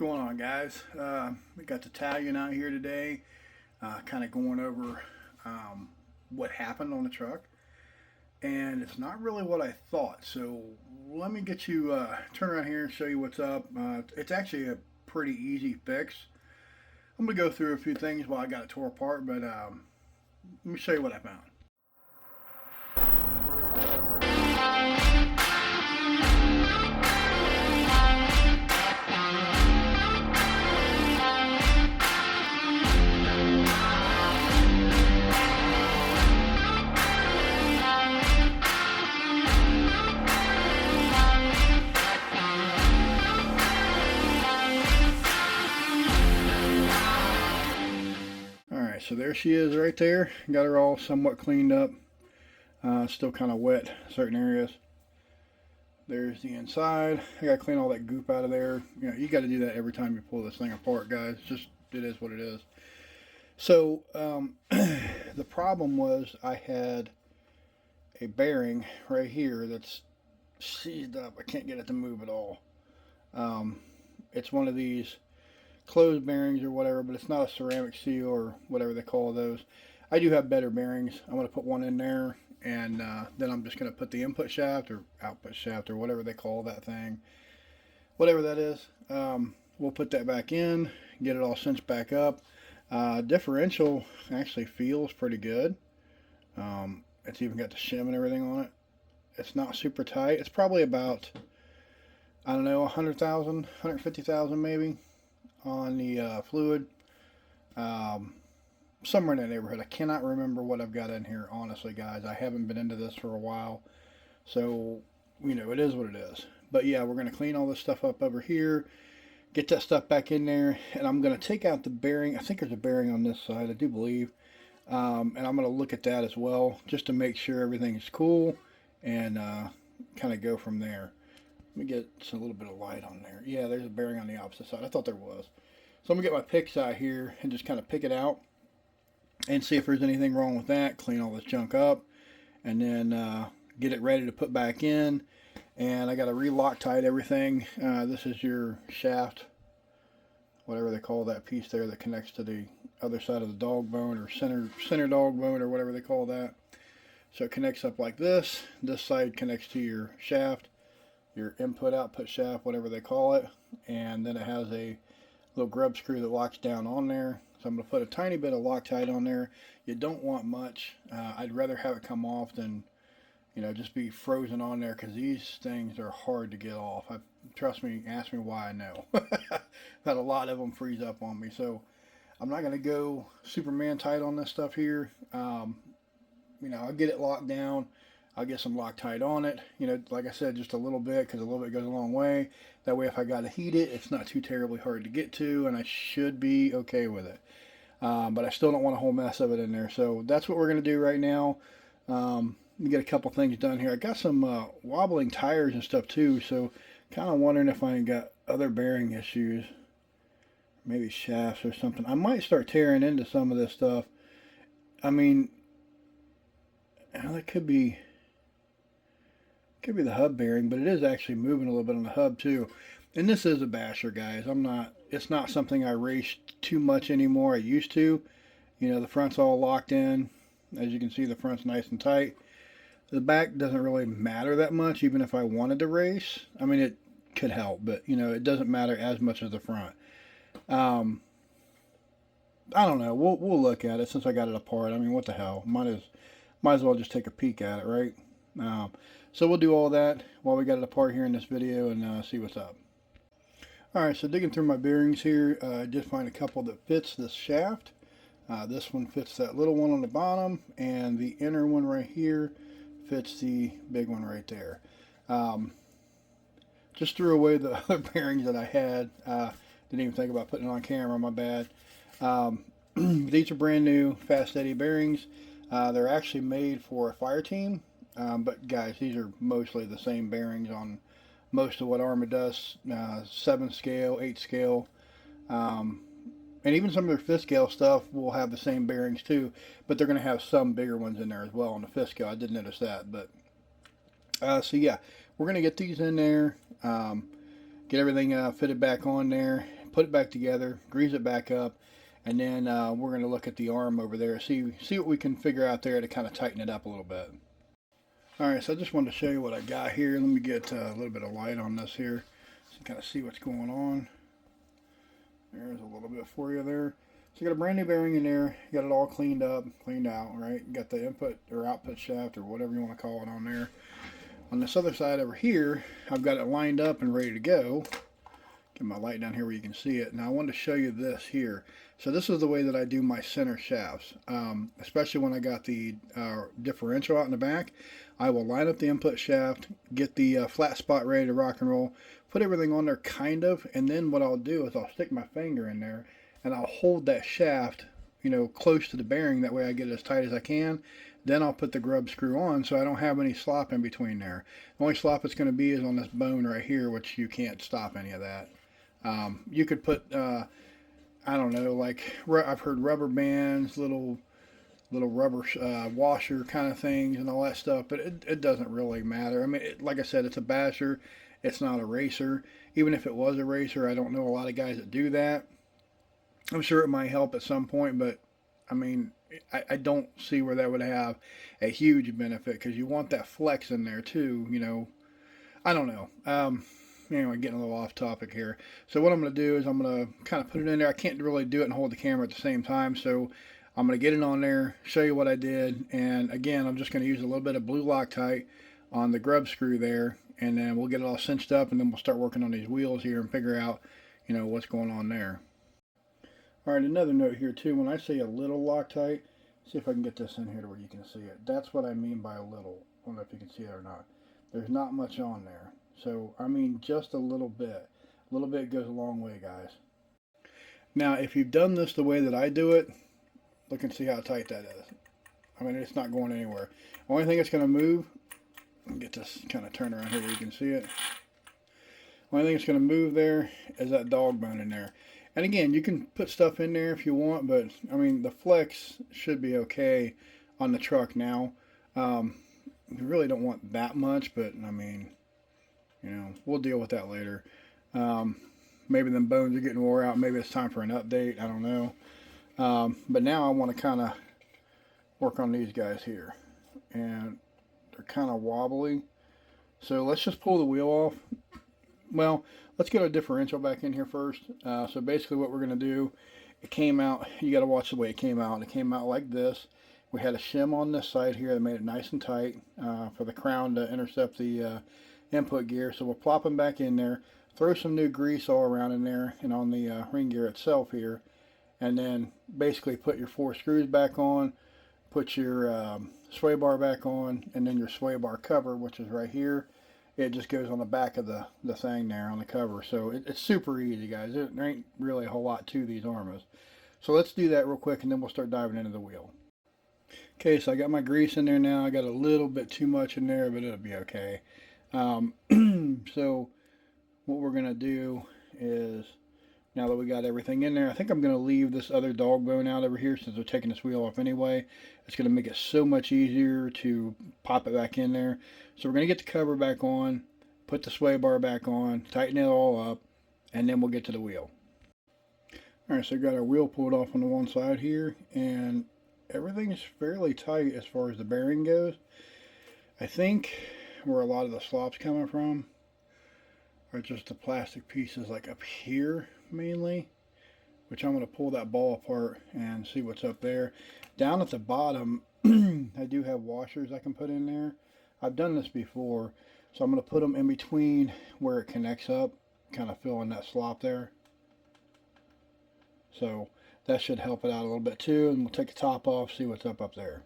going on, guys? We got the Talion out here today, kind of going over what happened on the truck, and it's not really what I thought. So let me get you turn around here and show you what's up. It's actually a pretty easy fix. I'm gonna go through a few things while I got it tore apart, but let me show you what I found. Alright, so there she is right there. Got her all somewhat cleaned up. Still kind of wet certain areas. There's the inside. I gotta clean all that goop out of there. You got to do that every time you pull this thing apart, guys. It is what it is. So the problem was I had a bearing right here that's seized up. I can't get it to move at all. It's one of these closed bearings or whatever, but it's not a ceramic seal or whatever they call those. I do have better bearings. I'm going to put one in there, and then I'm just going to put the input shaft or output shaft or whatever they call that thing, whatever that is. We'll put that back in, get it all cinched back up. Differential actually feels pretty good. It's even got the shim and everything on it. It's not super tight. It's probably about, I don't know, 100,000, 150,000 maybe on the fluid. Somewhere in that neighborhood. I cannot remember what I've got in here, honestly, guys. I haven't been into this for a while. So, it is what it is. But yeah, we're going to clean all this stuff up over here, get that stuff back in there, and I'm going to take out the bearing. I think there's a bearing on this side, I do believe. And I'm going to look at that as well, just to make sure everything is cool, and kind of go from there. Let me get a little bit of light on there. Yeah, there's a bearing on the opposite side. I thought there was. So I'm going to get my pick side here and just kind of pick it out and see if there's anything wrong with that. Clean all this junk up, and then get it ready to put back in. And I got to re-Loctite everything. This is your shaft, whatever they call that piece there that connects to the other side of the dog bone, or center dog bone, or whatever they call that. So it connects up like this. This side connects to your shaft, your input output shaft, whatever they call it, and then it has a little grub screw that locks down on there. So I'm going to put a tiny bit of Loctite on there. You don't want much. I'd rather have it come off than just be frozen on there, because these things are hard to get off. Trust me, ask me why. I know. I've had a lot of them freeze up on me, so I'm not going to go Superman tight on this stuff here. I'll get it locked down. I'll get some Loctite on it. Like I said, just a little bit, because a little bit goes a long way. That way, if I got to heat it, it's not too terribly hard to get to, and I should be okay with it. But I still don't want a whole mess of it in there. So that's what we're going to do right now. Let me get a couple things done here. I got some wobbling tires and stuff too, so kind of wondering if I got other bearing issues. Maybe shafts or something. I might start tearing into some of this stuff. I mean, that could be the hub bearing, but it is actually moving a little bit on the hub too. And this is a basher, guys. It's not something I race too much anymore. I used to. The front's all locked in. As you can see, the front's nice and tight. The back doesn't really matter that much, even if I wanted to race. I mean, it could help, but it doesn't matter as much as the front. I don't know. We'll look at it since I got it apart. I mean, what the hell? Might as well just take a peek at it, right? So we'll do all that while we got it apart here in this video, and see what's up. Alright, so digging through my bearings here, I did find a couple that fits this shaft. This one fits that little one on the bottom, and the inner one right here fits the big one right there. Just threw away the other bearings that I had. Didn't even think about putting it on camera, my bad. These are brand new Fast Eddie bearings. They're actually made for a fire team, but guys, these are mostly the same bearings on most of what Arma does, 7 scale, 8 scale, and even some of their 5th scale stuff will have the same bearings too, but they're going to have some bigger ones in there as well on the 5th scale. I did notice that, but so yeah, we're going to get these in there, get everything fitted back on there, put it back together, grease it back up, and then we're going to look at the arm over there, see what we can figure out there to kind of tighten it up a little bit. Alright, so I just wanted to show you what I got here. Let me get a little bit of light on this here so you can kind of see what's going on. There's a little bit for you there. So you got a brand new bearing in there. You got it all cleaned up, cleaned out, right? You got the input or output shaft or whatever you want to call it on there. On this other side over here, I've got it lined up and ready to go. Get my light down here where you can see it. Now I wanted to show you this here. So this is the way that I do my center shafts, especially when I got the differential out in the back. I will line up the input shaft, get the flat spot ready to rock and roll, put everything on there kind of, and then what I'll do is I'll stick my finger in there and I'll hold that shaft, you know, close to the bearing. That way I get it as tight as I can. Then I'll put the grub screw on so I don't have any slop in between there. The only slop it's going to be is on this bone right here, which you can't stop any of that. You could put, I don't know, like I've heard rubber bands, little rubber washer kind of things and all that stuff, but it doesn't really matter. I mean, like I said, it's a basher. It's not a racer. Even if it was a racer, I don't know a lot of guys that do that. I'm sure it might help at some point, but I mean, I don't see where that would have a huge benefit because you want that flex in there too, you know. I don't know. Anyway, getting a little off topic here. So what I'm going to do is I'm going to kind of put it in there. I can't really do it and hold the camera at the same time, so I'm going to get it on there, show you what I did, and again, I'm just going to use a little bit of blue Loctite on the grub screw there, and then we'll get it all cinched up, and then we'll start working on these wheels here and figure out, you know, what's going on there. Alright, another note here too, when I say a little Loctite, see if I can get this in here to where you can see it. That's what I mean by a little. I don't know if you can see it or not. There's not much on there. So, I mean, just a little bit. A little bit goes a long way, guys. Now, if you've done this the way that I do it, look and see how tight that is. I mean, it's not going anywhere. The only thing that's going to move, let me get this kind of turned around here where you can see it. The only thing that's going to move there is that dog bone in there. And again, you can put stuff in there if you want, but I mean, the flex should be okay on the truck now. You really don't want that much, but I mean, you know, we'll deal with that later. Maybe them bones are getting wore out. Maybe it's time for an update. I don't know. But now I want to kind of work on these guys here. And they're kind of wobbly. So let's just pull the wheel off. Well, let's get our differential back in here first. So basically what we're going to do, it came out, you got to watch the way it came out. It came out like this. We had a shim on this side here that made it nice and tight for the crown to intercept the input gear. So we'll plop them back in there, throw some new grease all around in there and on the ring gear itself here, and then basically put your 4 screws back on, put your sway bar back on, and then your sway bar cover, which is right here. It just goes on the back of the thing there on the cover. So it's super easy, guys. There ain't really a whole lot to these armors. So let's do that real quick and then we'll start diving into the wheel. Okay, so I got my grease in there now. I got a little bit too much in there, but it'll be okay. So what we're going to do is, now that we got everything in there, I think I'm going to leave this other dog bone out over here since we're taking this wheel off anyway. It's going to make it so much easier to pop it back in there. So we're going to get the cover back on, put the sway bar back on, tighten it all up, and then we'll get to the wheel. Alright, so we got our wheel pulled off on the one side here, and everything is fairly tight as far as the bearing goes. I think where a lot of the slop's coming from are just the plastic pieces like up here mainly, which I'm going to pull that ball apart and see what's up there. Down at the bottom I do have washers I can put in there. I've done this before, so I'm going to put them in between where it connects up, kind of fill in that slop there. So that should help it out a little bit too, and we'll take the top off, see what's up there.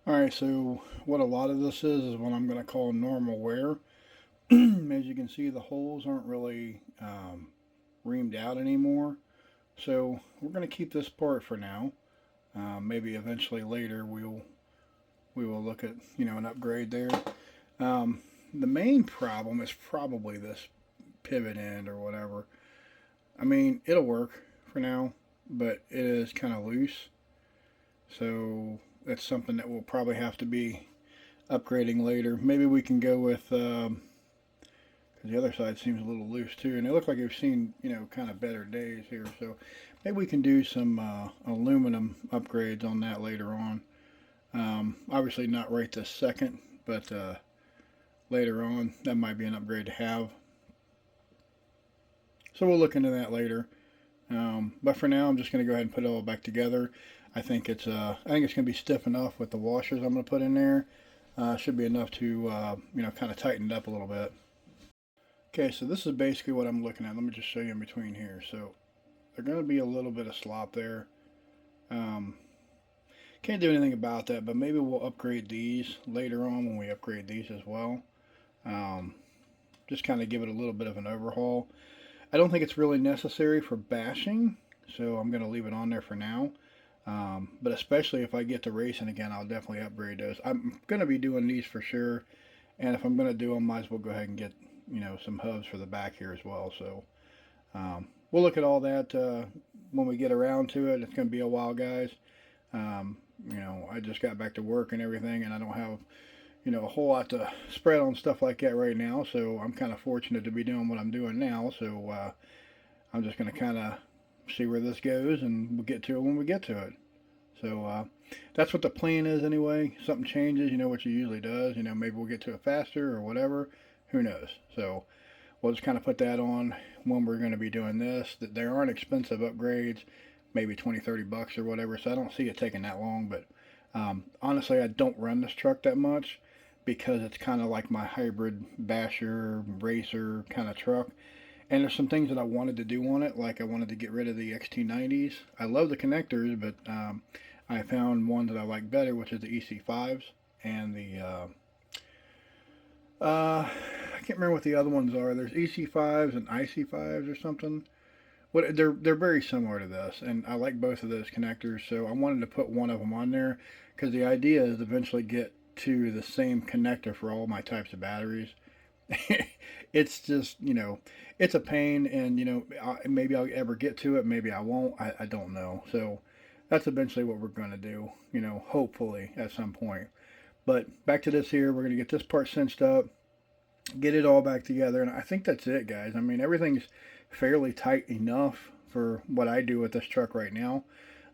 Alright, so what a lot of this is what I'm going to call normal wear. As you can see, the holes aren't really reamed out anymore. So we're going to keep this part for now. Maybe eventually later we will look at, you know, an upgrade there. The main problem is probably this pivot end or whatever. I mean, it'll work for now, but it is kind of loose. So that's something that we'll probably have to be upgrading later. Maybe we can go with, because The other side seems a little loose too, and they look like they've seen, kind of better days here. So maybe we can do some aluminum upgrades on that later on. Obviously not right this second, but later on that might be an upgrade to have. So we'll look into that later. But for now, I'm just going to go ahead and put it all back together. I think it's going to be stiff enough with the washers I'm going to put in there. Should be enough to kind of tighten it up a little bit. Okay, so this is basically what I'm looking at. Let me just show you in between here. So there's going to be a little bit of slop there. Can't do anything about that, but maybe we'll upgrade these later on when we upgrade these as well. Just kind of give it a little bit of an overhaul. I don't think it's really necessary for bashing, so I'm going to leave it on there for now. But especially if I get to racing again, I'll definitely upgrade those. I'm going to be doing these for sure, and if I'm going to do them, might as well go ahead and get some hubs for the back here as well. So we'll look at all that when we get around to it. It's going to be a while, guys. I just got back to work and everything, and I don't have a whole lot to spread on stuff like that right now, so I'm kind of fortunate to be doing what I'm doing now. So I'm just going to kind of see where this goes, and we'll get to it when we get to it. So that's what the plan is anyway. Something changes, what you usually does. Maybe we'll get to it faster or whatever. Who knows? So we'll just kind of put that on when we're going to be doing this. That there aren't expensive upgrades, maybe 20-30 bucks or whatever, so I don't see it taking that long. But honestly, I don't run this truck that much, because it's kind of like my hybrid basher racer kind of truck, and there's some things that I wanted to do on it, like I wanted to get rid of the XT90s. I love the connectors, but I found one that I like better, which is the EC5s and the I can't remember what the other ones are. There's EC5s and IC5s or something. They're very similar to this, and I like both of those connectors, so I wanted to put one of them on there, because the idea is to eventually get to the same connector for all my types of batteries. It's just, it's a pain, and maybe I'll ever get to it, maybe I won't. I don't know. So that's eventually what we're going to do, hopefully at some point. But back to this here, we're going to get this part cinched up, get it all back together, and I think that's it, guys. I mean, everything's fairly tight enough for what I do with this truck right now.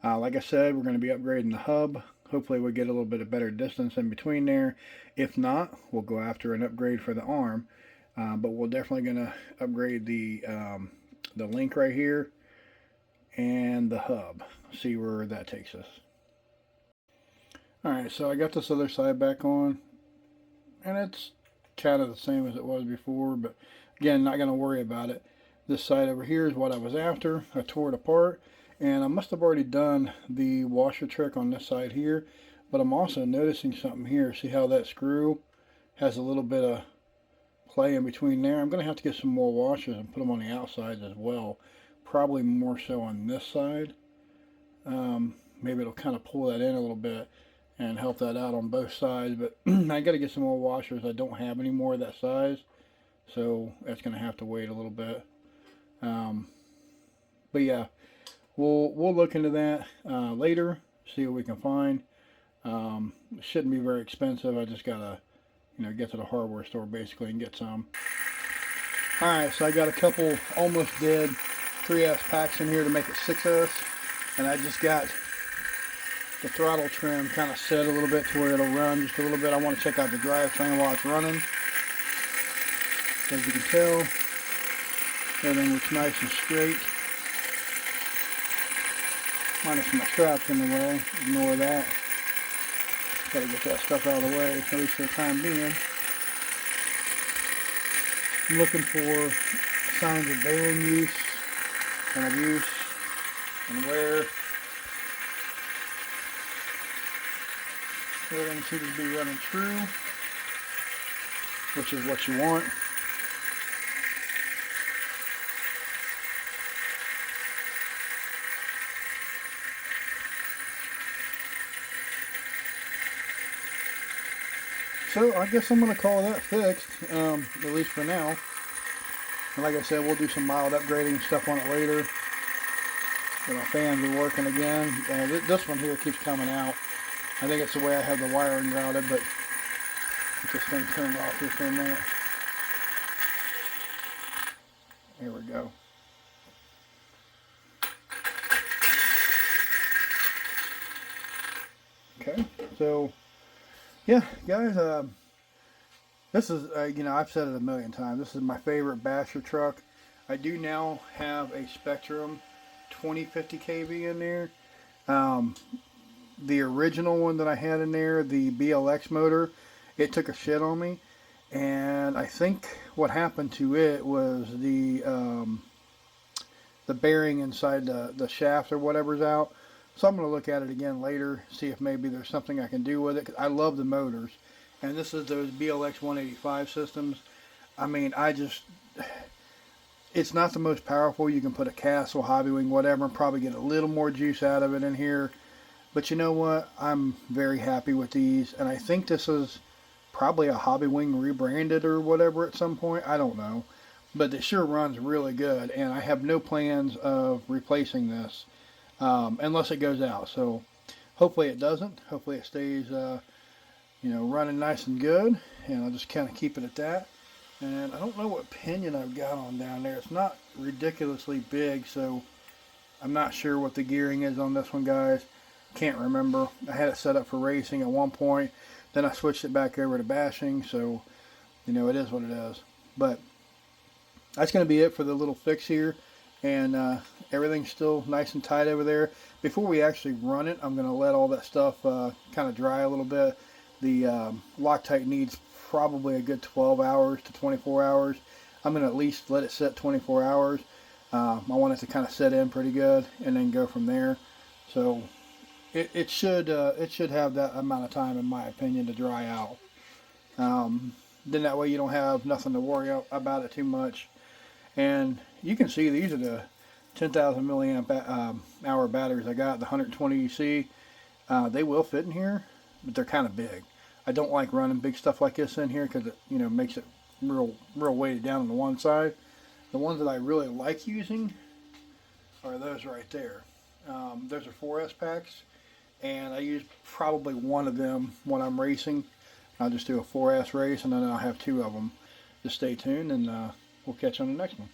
Like I said, we're going to be upgrading the hub. Hopefully we'll get a little bit of better distance in between there. If not, we'll go after an upgrade for the arm. But we're definitely going to upgrade the link right here and the hub. See where that takes us. Alright, so I got this other side back on, and it's kind of the same as it was before, but again, not going to worry about it. This side over here is what I was after. I tore it apart, and I must have already done the washer trick on this side here, but I'm also noticing something here. See how that screw has a little bit of play in between there? I'm going to have to get some more washers and put them on the outside as well, probably more so on this side. Maybe it'll kind of pull that in a little bit and help that out on both sides, but I got to get some more washers. I don't have any more of that size, so that's going to have to wait a little bit. But yeah, we'll look into that later, see what we can find. It shouldn't be very expensive. I just gotta get to the hardware store basically and get some. Alright, so I got a couple almost dead 3S packs in here to make it 6S, and I just got the throttle trim kind of set a little bit to where it'll run just a little bit. I want to check out the drivetrain while it's running. As you can tell, everything looks nice and straight. Minus my straps in the way. Ignore that. Gotta get that stuff out of the way, at least for the time being. I'm looking for signs of bearing use and abuse and wear. Everything seems to be running true, which is what you want. So I guess I'm going to call that fixed, at least for now. And like I said, we'll do some mild upgrading stuff on it later. And our fans are working again. This one here keeps coming out. I think it's the way I have the wiring routed, but get this thing turned off here for a minute. Here we go. Okay, so yeah, guys, this is, I've said it a million times. This is my favorite basher truck. I do now have a Spectrum 2050 kV in there. Um, the original one that I had in there, the BLX motor, it took a shit on me. And I think what happened to it was the bearing inside the shaft or whatever's out. So I'm going to look at it again later, see if maybe there's something I can do with it. 'Cause I love the motors. And this is those BLX 185 systems. I mean, it's not the most powerful. You can put a Castle, Hobby Wing, whatever, and probably get a little more juice out of it in here. But you know what? I'm very happy with these. And I think this is probably a Hobby Wing rebranded or whatever at some point. I don't know. But it sure runs really good. And I have no plans of replacing this unless it goes out. So hopefully it doesn't. Hopefully it stays running nice and good, and I'll just kind of keep it at that. And I don't know what pinion I've got on down there. It's not ridiculously big, so I'm not sure what the gearing is on this one, guys. Can't remember. I had it set up for racing at one point, then I switched it back over to bashing, so it is what it is. But that's going to be it for the little fix here, and everything's still nice and tight over there. Before we actually run it, I'm going to let all that stuff kind of dry a little bit. The Loctite needs probably a good 12 hours to 24 hours. I'm going to at least let it sit 24 hours. I want it to kind of set in pretty good and then go from there. So it should have that amount of time, in my opinion, to dry out. Then that way you don't have nothing to worry about it too much. And you can see these are the 10,000 milliamp hour batteries I got, the 120 EC. They will fit in here, but they're kind of big. I don't like running big stuff like this in here because it makes it real weighted down on the one side. The ones that I really like using are those right there. Those are 4S packs, and I use probably one of them when I'm racing. I'll just do a 4S race, and then I'll have two of them. Just stay tuned, and we'll catch you on the next one.